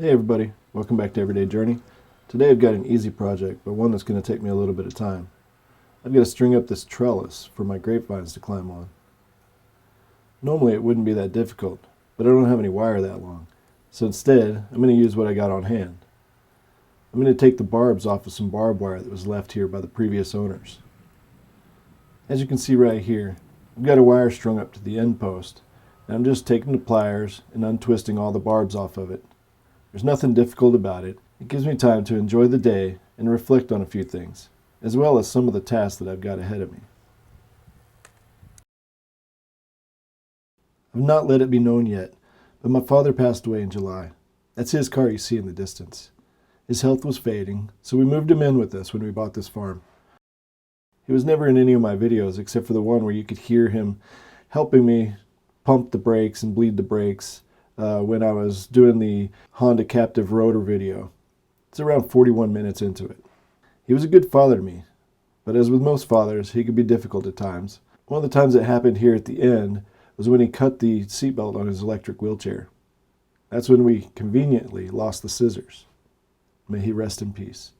Hey everybody, welcome back to Everyday Journey. Today I've got an easy project, but one that's going to take me a little bit of time. I've got to string up this trellis for my grapevines to climb on. Normally it wouldn't be that difficult, but I don't have any wire that long. So instead, I'm going to use what I got on hand. I'm going to take the barbs off of some barbed wire that was left here by the previous owners. As you can see right here, I've got a wire strung up to the end post, and I'm just taking the pliers and untwisting all the barbs off of it. There's nothing difficult about it. It gives me time to enjoy the day and reflect on a few things, as well as some of the tasks that I've got ahead of me. I've not let it be known yet, but my father passed away in July. That's his car you see in the distance. His health was fading, so we moved him in with us when we bought this farm. He was never in any of my videos except for the one where you could hear him helping me pump the brakes and bleed the brakes when I was doing the Honda Captive rotor video. It's around 41 minutes into it. He was a good father to me, but as with most fathers, he could be difficult at times. One of the times it happened here at the end was when he cut the seatbelt on his electric wheelchair. That's when we conveniently lost the scissors. May he rest in peace.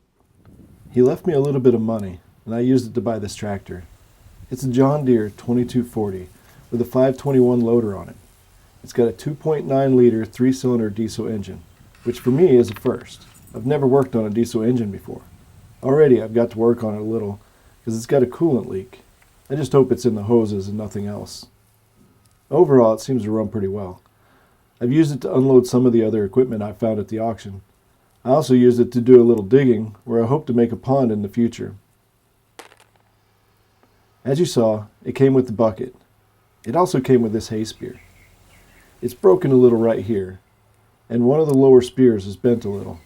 He left me a little bit of money, and I used it to buy this tractor. It's a John Deere 2240 with a 521 loader on it. It's got a 2.9 liter 3-cylinder diesel engine, which for me is a first. I've never worked on a diesel engine before. Already I've got to work on it a little because it's got a coolant leak. I just hope it's in the hoses and nothing else. Overall, it seems to run pretty well. I've used it to unload some of the other equipment I found at the auction. I also used it to do a little digging where I hope to make a pond in the future. As you saw, it came with the bucket. It also came with this hay spear. It's broken a little right here, and one of the lower spears is bent a little.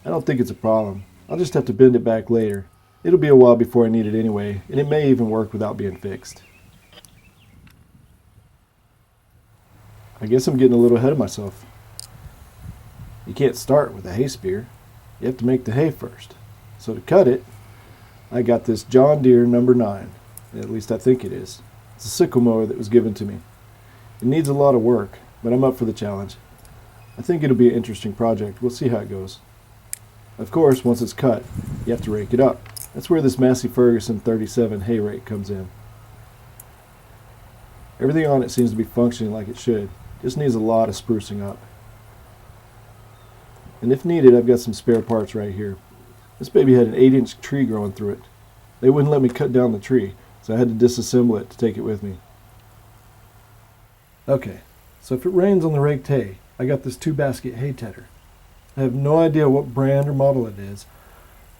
I don't think it's a problem. I'll just have to bend it back later. It'll be a while before I need it anyway, and it may even work without being fixed. I guess I'm getting a little ahead of myself. You can't start with a hay spear. You have to make the hay first. So to cut it, I got this John Deere number 9. At least I think it is. It's a sickle mower that was given to me. It needs a lot of work, but I'm up for the challenge. I think it'll be an interesting project. We'll see how it goes. Of course, once it's cut, you have to rake it up. That's where this Massey Ferguson 37 hay rake comes in. Everything on it seems to be functioning like it should. Just needs a lot of sprucing up. And if needed, I've got some spare parts right here. This baby had an 8-inch tree growing through it. They wouldn't let me cut down the tree, so I had to disassemble it to take it with me. Okay, so if it rains on the raked hay, I got this 2-basket hay tedder. I have no idea what brand or model it is.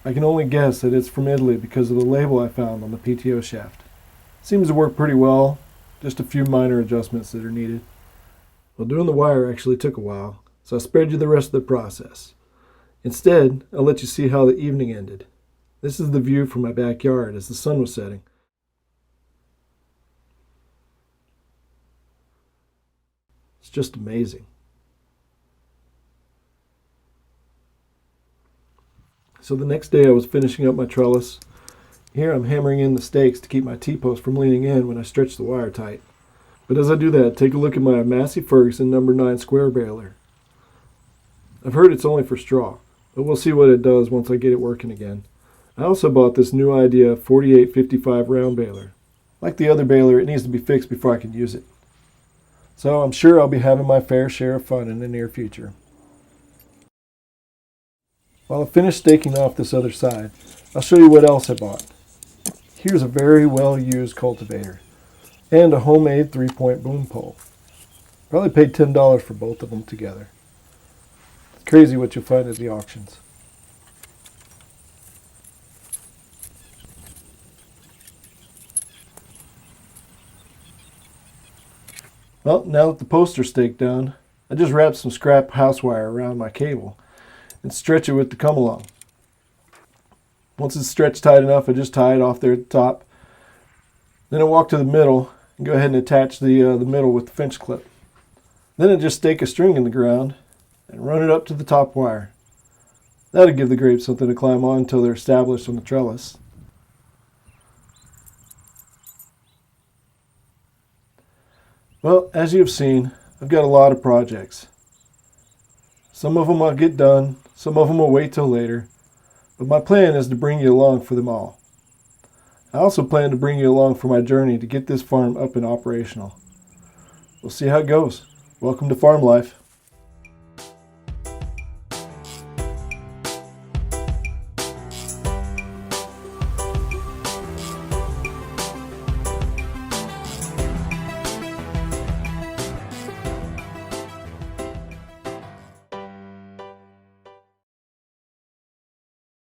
I can only guess that it's from Italy because of the label I found on the PTO shaft. It seems to work pretty well, just a few minor adjustments that are needed. Well, doing the wire actually took a while, so I spared you the rest of the process. Instead, I'll let you see how the evening ended. This is the view from my backyard as the sun was setting. It's just amazing. So the next day I was finishing up my trellis. Here I'm hammering in the stakes to keep my T-post from leaning in when I stretch the wire tight. But as I do that, take a look at my Massey Ferguson number 9 square baler. I've heard it's only for straw, but we'll see what it does once I get it working again. I also bought this new Idea 4855 round baler. Like the other baler, it needs to be fixed before I can use it. So I'm sure I'll be having my fair share of fun in the near future. While I finish staking off this other side, I'll show you what else I bought. Here's a very well used cultivator and a homemade 3-point boom pole. Probably paid $10 for both of them together. It's crazy what you'll find at the auctions. Well, now that the posts are staked down, I just wrap some scrap house wire around my cable and stretch it with the come along. Once it's stretched tight enough, I just tie it off there at the top. Then I walk to the middle and go ahead and attach the middle with the finch clip. Then I just stake a string in the ground and run it up to the top wire. That'll give the grapes something to climb on until they're established on the trellis. Well, as you have seen, I've got a lot of projects. Some of them I'll get done, some of them will wait till later, but my plan is to bring you along for them all. I also plan to bring you along for my journey to get this farm up and operational. We'll see how it goes. Welcome to Farm Life.